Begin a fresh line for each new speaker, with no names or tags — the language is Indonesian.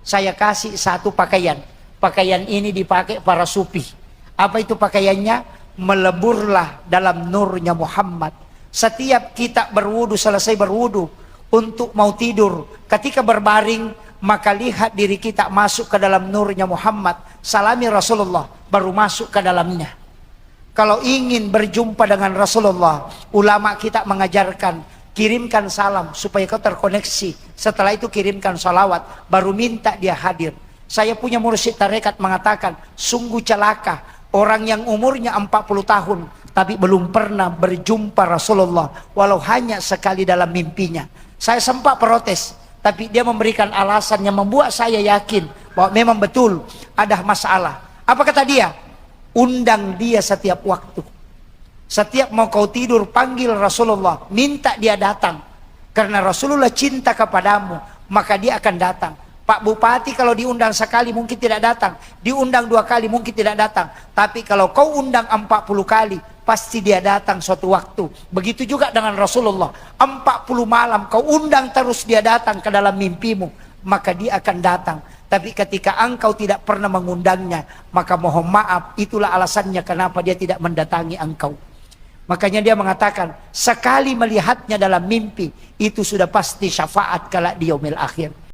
saya kasih satu pakaian. Pakaian ini dipakai para sufi. Apa itu pakaiannya? Meleburlah dalam nurnya Muhammad. Setiap kita berwudu, selesai berwudu, untuk mau tidur, ketika berbaring, maka lihat diri kita masuk ke dalam nurnya Muhammad. Salami Rasulullah, baru masuk ke dalamnya. Kalau ingin berjumpa dengan Rasulullah, ulama kita mengajarkan, kirimkan salam supaya kau terkoneksi. Setelah itu kirimkan salawat, baru minta dia hadir. Saya punya mursyid tarekat mengatakan, sungguh celaka orang yang umurnya 40 tahun tapi belum pernah berjumpa Rasulullah, walau hanya sekali dalam mimpinya. Saya sempat protes, tapi dia memberikan alasan yang membuat saya yakin bahwa memang betul ada masalah. Apa kata dia? Undang dia setiap waktu. Setiap mau kau tidur, panggil Rasulullah, minta dia datang. Karena Rasulullah cinta kepadamu, maka dia akan datang. Pak Bupati kalau diundang sekali mungkin tidak datang, diundang 2 kali mungkin tidak datang. Tapi kalau kau undang 40 kali, pasti dia datang suatu waktu. Begitu juga dengan Rasulullah. 40 malam kau undang terus, dia datang ke dalam mimpimu, maka dia akan datang. Tapi ketika engkau tidak pernah mengundangnya, maka mohon maaf, itulah alasannya kenapa dia tidak mendatangi engkau. Makanya dia mengatakan, sekali melihatnya dalam mimpi, itu sudah pasti syafaat kelak di yaumil akhir.